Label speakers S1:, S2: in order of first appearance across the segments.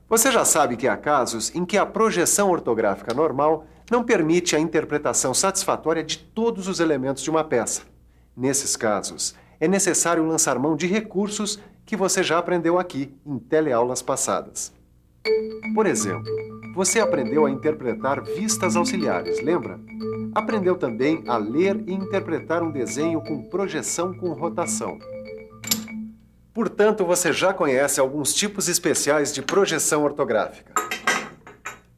S1: Você já sabe que há casos em que a projeção ortográfica normal não permite a interpretação satisfatória de todos os elementos de uma peça. Nesses casos, é necessário lançar mão de recursos que você já aprendeu aqui, em teleaulas passadas. Por exemplo, você aprendeu a interpretar vistas auxiliares, lembra? Aprendeu também a ler e interpretar um desenho com projeção com rotação. Portanto, você já conhece alguns tipos especiais de projeção ortográfica.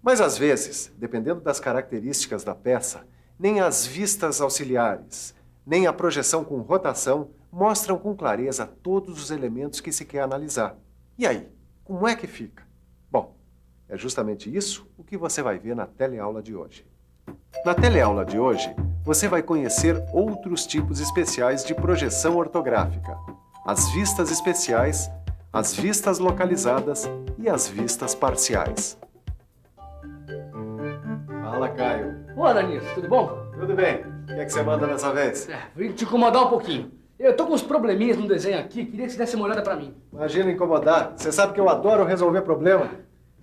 S1: Mas às vezes, dependendo das características da peça, nem as vistas auxiliares, nem a projeção com rotação mostram com clareza todos os elementos que se quer analisar. E aí, como é que fica? Bom, é justamente isso o que você vai ver na teleaula de hoje. Na teleaula de hoje, você vai conhecer outros tipos especiais de projeção ortográfica: as vistas especiais, as vistas localizadas e as vistas parciais. Fala, Caio.
S2: Ô, Daniel, tudo bom?
S1: Tudo bem. O que é que você manda dessa vez?
S2: Vim te incomodar um pouquinho. Eu tô com uns probleminhas no desenho aqui, queria que você desse uma olhada pra mim.
S1: Imagina incomodar. Você sabe que eu adoro resolver problema.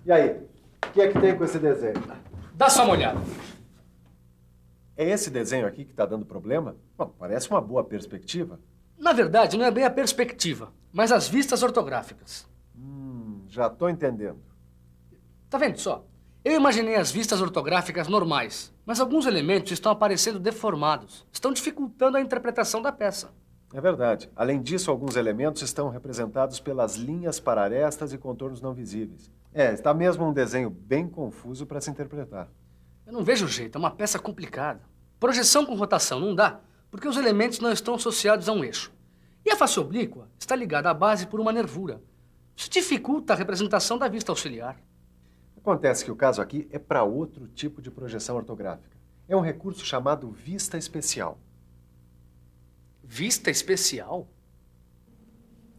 S1: E aí, o que é que tem com esse desenho?
S2: Dá só uma olhada.
S1: É esse desenho aqui que está dando problema? Bom, parece uma boa perspectiva.
S2: Na verdade, não é bem a perspectiva, mas as vistas ortográficas.
S1: Já estou entendendo.
S2: Tá vendo só? Eu imaginei as vistas ortográficas normais, mas alguns elementos estão aparecendo deformados. Estão dificultando a interpretação da peça.
S1: É verdade. Além disso, alguns elementos estão representados pelas linhas para arestas e contornos não visíveis. Está mesmo um desenho bem confuso para se interpretar.
S2: Eu não vejo jeito, é uma peça complicada. Projeção com rotação não dá, porque os elementos não estão associados a um eixo. E a face oblíqua está ligada à base por uma nervura. Isso dificulta a representação da vista auxiliar.
S1: Acontece que o caso aqui é para outro tipo de projeção ortográfica. É um recurso chamado vista especial.
S2: Vista especial?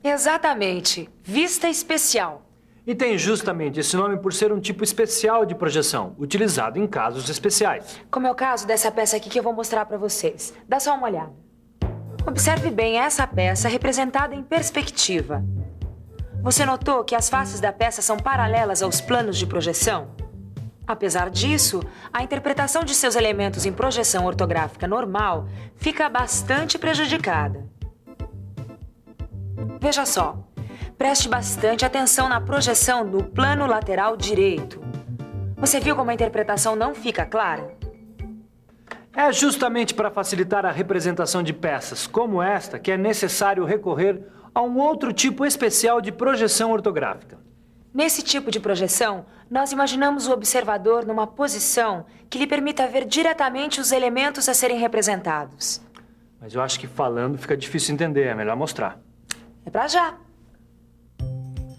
S3: Exatamente, vista especial.
S4: E tem justamente esse nome por ser um tipo especial de projeção, utilizado em casos especiais.
S3: Como é o caso dessa peça aqui que eu vou mostrar para vocês. Dá só uma olhada. Observe bem essa peça representada em perspectiva. Você notou que as faces da peça são paralelas aos planos de projeção? Apesar disso, a interpretação de seus elementos em projeção ortográfica normal fica bastante prejudicada. Veja só, preste bastante atenção na projeção do plano lateral direito. Você viu como a interpretação não fica clara?
S4: É justamente para facilitar a representação de peças como esta que é necessário recorrer a um outro tipo especial de projeção ortográfica.
S3: Nesse tipo de projeção, nós imaginamos o observador numa posição que lhe permita ver diretamente os elementos a serem representados.
S4: Mas eu acho que falando fica difícil entender, é melhor mostrar.
S3: É pra já.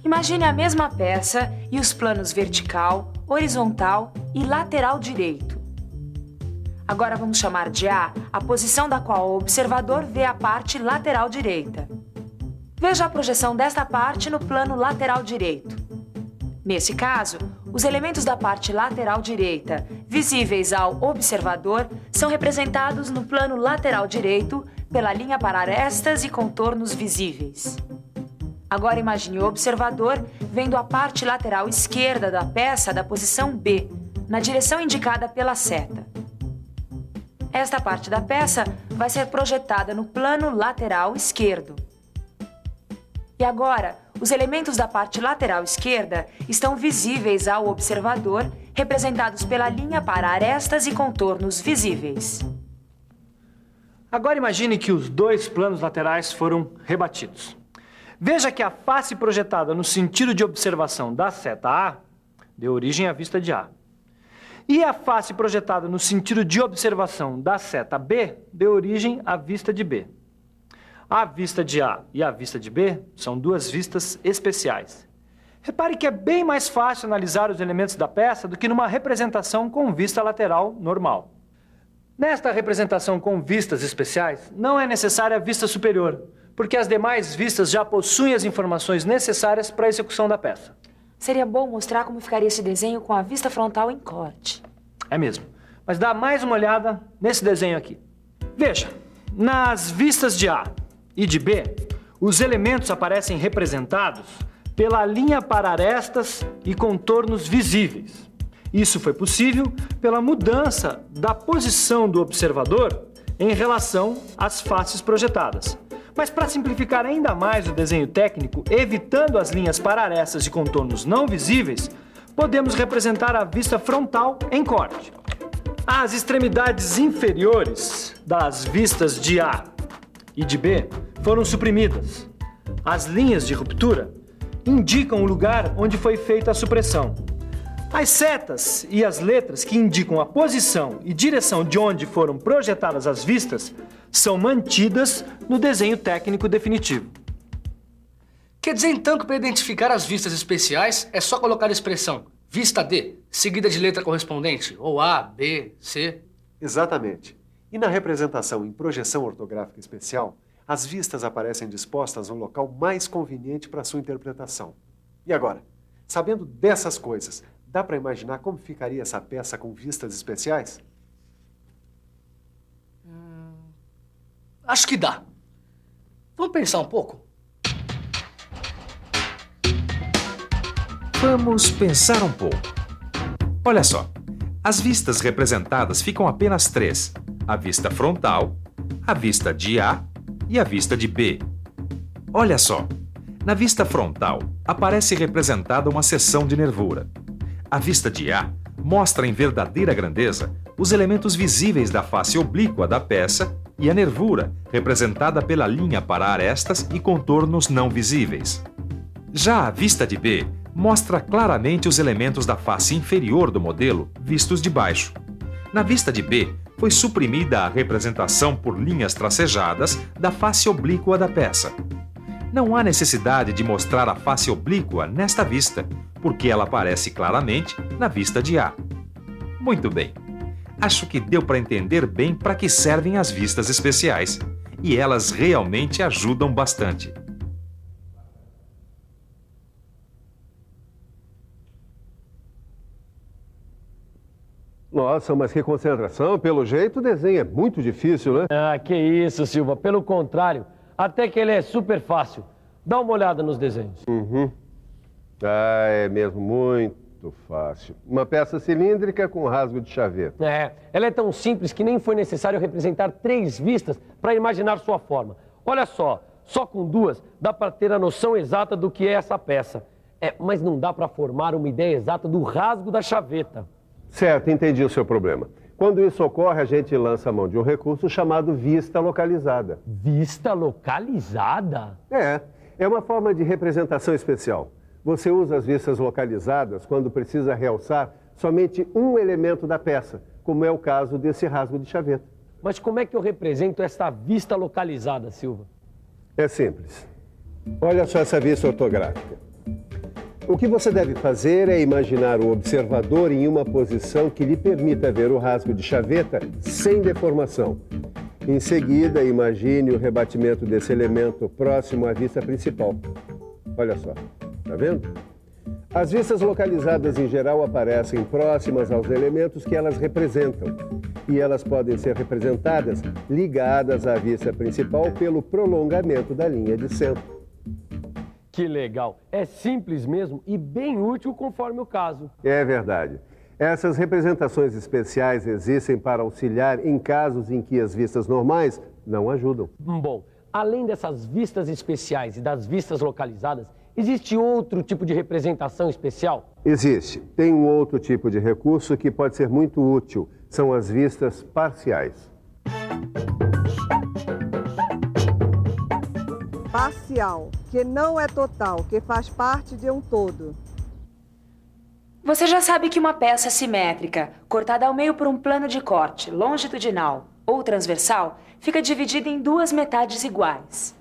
S3: Imagine a mesma peça e os planos vertical, horizontal e lateral direito. Agora vamos chamar de A a posição da qual o observador vê a parte lateral direita. Veja a projeção desta parte no plano lateral direito. Nesse caso, os elementos da parte lateral direita, visíveis ao observador, são representados no plano lateral direito pela linha para arestas e contornos visíveis. Agora imagine o observador vendo a parte lateral esquerda da peça da posição B, na direção indicada pela seta. Esta parte da peça vai ser projetada no plano lateral esquerdo. E agora, os elementos da parte lateral esquerda estão visíveis ao observador, representados pela linha para arestas e contornos visíveis.
S4: Agora imagine que os dois planos laterais foram rebatidos. Veja que a face projetada no sentido de observação da seta A deu origem à vista de A. E a face projetada no sentido de observação da seta B deu origem à vista de B. A vista de A e a vista de B são duas vistas especiais. Repare que é bem mais fácil analisar os elementos da peça do que numa representação com vista lateral normal. Nesta representação com vistas especiais, não é necessária a vista superior, porque as demais vistas já possuem as informações necessárias para a execução da peça.
S3: Seria bom mostrar como ficaria esse desenho com a vista frontal em corte.
S4: É mesmo. Mas dá mais uma olhada nesse desenho aqui. Veja, nas vistas de A e de B, os elementos aparecem representados pela linha para arestas e contornos visíveis. Isso foi possível pela mudança da posição do observador em relação às faces projetadas. Mas para simplificar ainda mais o desenho técnico, evitando as linhas para arestas e contornos não visíveis, podemos representar a vista frontal em corte. As extremidades inferiores das vistas de A e de B foram suprimidas. As linhas de ruptura indicam o lugar onde foi feita a supressão. As setas e as letras que indicam a posição e direção de onde foram projetadas as vistas são mantidas no desenho técnico definitivo.
S2: Quer dizer, então, que para identificar as vistas especiais é só colocar a expressão vista D, seguida de letra correspondente, ou A, B, C?
S1: Exatamente. E na representação em projeção ortográfica especial, as vistas aparecem dispostas no local mais conveniente para sua interpretação. E agora, sabendo dessas coisas, dá para imaginar como ficaria essa peça com vistas especiais?
S2: Acho que dá. Vamos pensar um pouco?
S5: Vamos pensar um pouco. Olha só, as vistas representadas ficam apenas três: a vista frontal, a vista de A e a vista de B. Olha só, na vista frontal aparece representada uma seção de nervura. A vista de A mostra em verdadeira grandeza os elementos visíveis da face oblíqua da peça e a nervura, representada pela linha para arestas e contornos não visíveis. Já a vista de B mostra claramente os elementos da face inferior do modelo vistos de baixo. Na vista de B, foi suprimida a representação por linhas tracejadas da face oblíqua da peça. Não há necessidade de mostrar a face oblíqua nesta vista, porque ela aparece claramente na vista de A. Muito bem. Acho que deu para entender bem para que servem as vistas especiais, e elas realmente ajudam bastante.
S6: Nossa, mas que concentração. Pelo jeito, o desenho é muito difícil, né?
S7: Ah, que isso, Silva. Pelo contrário, até que ele é super fácil. Dá uma olhada nos desenhos.
S6: Ah, é mesmo muito fácil. Uma peça cilíndrica com rasgo de chaveta.
S7: Ela é tão simples que nem foi necessário representar 3 vistas para imaginar sua forma. Olha só com 2 dá para ter a noção exata do que é essa peça. Mas não dá para formar uma ideia exata do rasgo da chaveta.
S6: Certo, entendi o seu problema. Quando isso ocorre, a gente lança a mão de um recurso chamado vista localizada.
S7: Vista localizada?
S6: É uma forma de representação especial. Você usa as vistas localizadas quando precisa realçar somente um elemento da peça, como é o caso desse rasgo de chaveta.
S7: Mas como é que eu represento essa vista localizada, Silva?
S6: É simples. Olha só essa vista ortográfica. O que você deve fazer é imaginar o observador em uma posição que lhe permita ver o rasgo de chaveta sem deformação. Em seguida, imagine o rebatimento desse elemento próximo à vista principal. Olha só, tá vendo? As vistas localizadas em geral aparecem próximas aos elementos que elas representam, e elas podem ser representadas ligadas à vista principal pelo prolongamento da linha de centro.
S7: Que legal! É simples mesmo e bem útil conforme o caso.
S6: É verdade. Essas representações especiais existem para auxiliar em casos em que as vistas normais não ajudam.
S7: Bom, além dessas vistas especiais e das vistas localizadas, existe outro tipo de representação especial?
S6: Existe. Tem um outro tipo de recurso que pode ser muito útil. São as vistas parciais.
S8: Parcial, que não é total, que faz parte de um todo.
S3: Você já sabe que uma peça simétrica, cortada ao meio por um plano de corte longitudinal ou transversal, fica dividida em 2 metades iguais.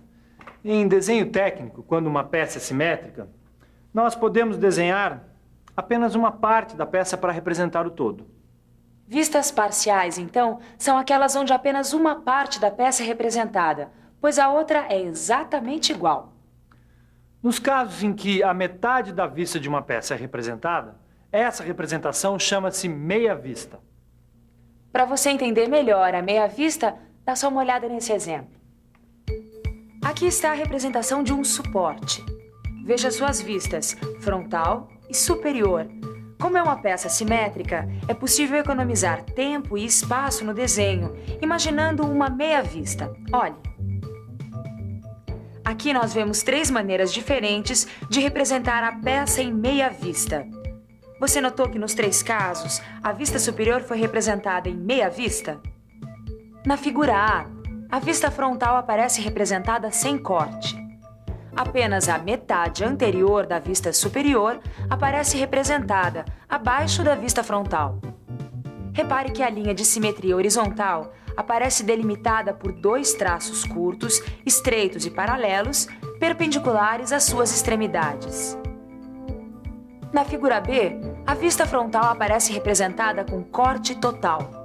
S4: Em desenho técnico, quando uma peça é simétrica, nós podemos desenhar apenas uma parte da peça para representar o todo.
S3: Vistas parciais, então, são aquelas onde apenas uma parte da peça é representada, pois a outra é exatamente igual.
S4: Nos casos em que a metade da vista de uma peça é representada, essa representação chama-se meia-vista.
S3: Para você entender melhor a meia-vista, dá só uma olhada nesse exemplo. Aqui está a representação de um suporte. veja suas vistas frontal e superior. Como é uma peça simétrica, é possível economizar tempo e espaço no desenho, imaginando uma meia vista. Olhe. Aqui nós vemos 3 maneiras diferentes de representar a peça em meia vista. Você notou que nos 3 casos, a vista superior foi representada em meia vista? Na figura A vista frontal aparece representada sem corte. Apenas a metade anterior da vista superior aparece representada abaixo da vista frontal. Repare que a linha de simetria horizontal aparece delimitada por 2 traços curtos, estreitos e paralelos, perpendiculares às suas extremidades. Na figura B, a vista frontal aparece representada com corte total.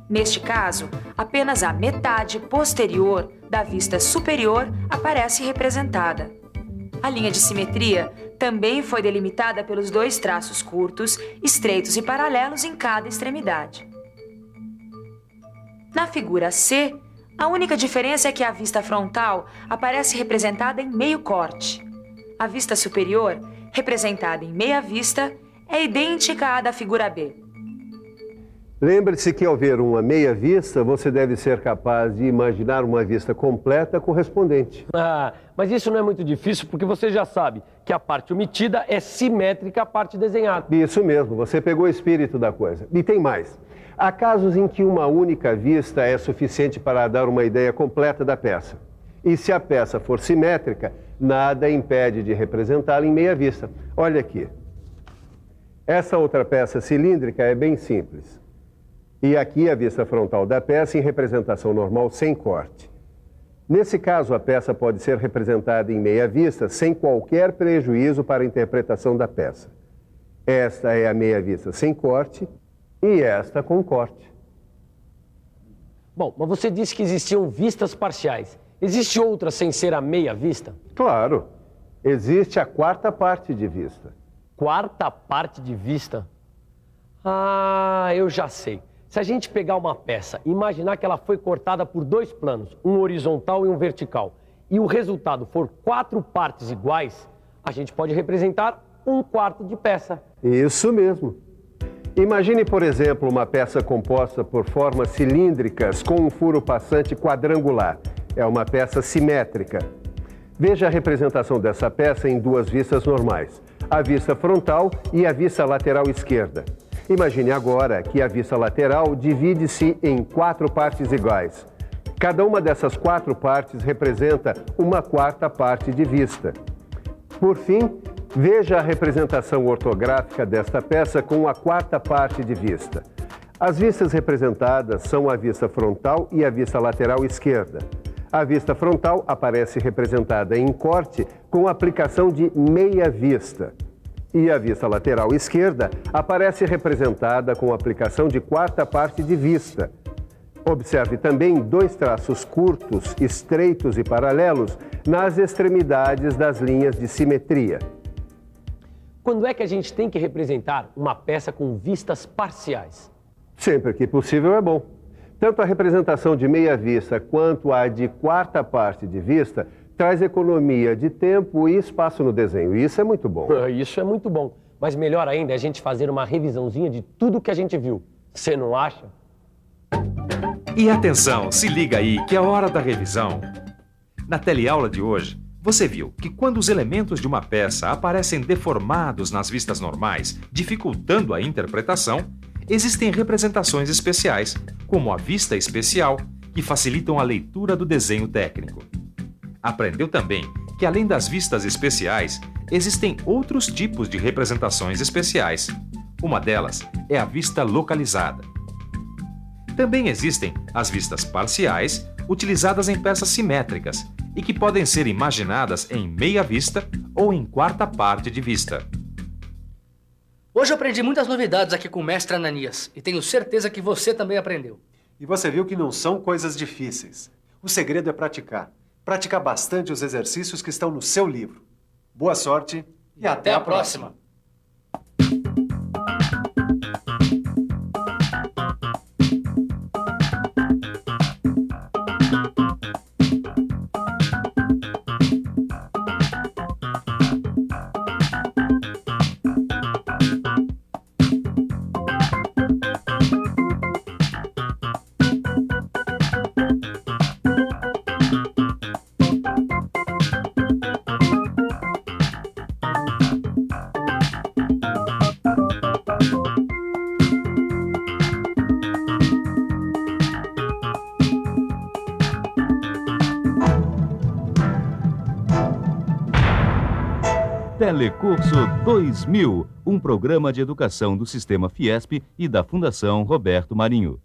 S3: Neste caso, apenas a metade posterior da vista superior aparece representada. A linha de simetria também foi delimitada pelos 2 traços curtos, estreitos e paralelos em cada extremidade. Na figura C, a única diferença é que a vista frontal aparece representada em meio corte. A vista superior, representada em meia vista, é idêntica à da figura B.
S6: Lembre-se que ao ver uma meia vista, você deve ser capaz de imaginar uma vista completa correspondente.
S7: Mas isso não é muito difícil porque você já sabe que a parte omitida é simétrica à parte desenhada.
S6: Isso mesmo, você pegou o espírito da coisa. E tem mais. Há casos em que uma única vista é suficiente para dar uma ideia completa da peça. E se a peça for simétrica, nada impede de representá-la em meia vista. Olha aqui. Essa outra peça cilíndrica é bem simples. E aqui a vista frontal da peça em representação normal sem corte. Nesse caso, a peça pode ser representada em meia vista sem qualquer prejuízo para a interpretação da peça. Esta é a meia vista sem corte e esta com corte.
S7: Bom, mas você disse que existiam vistas parciais. Existe outra sem ser a meia vista?
S6: Claro. Existe a 4ª parte de vista.
S7: 4ª parte de vista? Eu já sei. Se a gente pegar uma peça e imaginar que ela foi cortada por 2 planos, um horizontal e um vertical, e o resultado for 4 partes iguais, a gente pode representar 1/4 de peça.
S6: Isso mesmo. Imagine, por exemplo, uma peça composta por formas cilíndricas com um furo passante quadrangular. É uma peça simétrica. Veja a representação dessa peça em 2 vistas normais, a vista frontal e a vista lateral esquerda. Imagine agora que a vista lateral divide-se em 4 partes iguais. Cada uma dessas 4 partes representa 1/4 parte de vista. Por fim, veja a representação ortográfica desta peça com a 4ª parte de vista. As vistas representadas são a vista frontal e a vista lateral esquerda. A vista frontal aparece representada em corte com a aplicação de meia vista. E a vista lateral esquerda aparece representada com a aplicação de 4ª parte de vista. Observe também 2 traços curtos, estreitos e paralelos nas extremidades das linhas de simetria.
S7: Quando é que a gente tem que representar uma peça com vistas parciais?
S6: Sempre que possível é bom. Tanto a representação de meia vista quanto a de 4ª parte de vista traz economia de tempo e espaço no desenho. E isso é muito bom.
S7: Isso é muito bom. Mas melhor ainda é a gente fazer uma revisãozinha de tudo que a gente viu. Você não acha?
S5: E atenção, se liga aí que é hora da revisão. Na teleaula de hoje, você viu que quando os elementos de uma peça aparecem deformados nas vistas normais, dificultando a interpretação, existem representações especiais, como a vista especial, que facilitam a leitura do desenho técnico. Aprendeu também que, além das vistas especiais, existem outros tipos de representações especiais. Uma delas é a vista localizada. Também existem as vistas parciais, utilizadas em peças simétricas e que podem ser imaginadas em meia vista ou em 4ª parte de vista.
S2: Hoje eu aprendi muitas novidades aqui com o mestre Ananias e tenho certeza que você também aprendeu.
S1: E você viu que não são coisas difíceis. O segredo é praticar. Praticar bastante os exercícios que estão no seu livro. Boa sorte
S2: e até a próxima.
S9: Telecurso 2000, um programa de educação do Sistema Fiesp e da Fundação Roberto Marinho.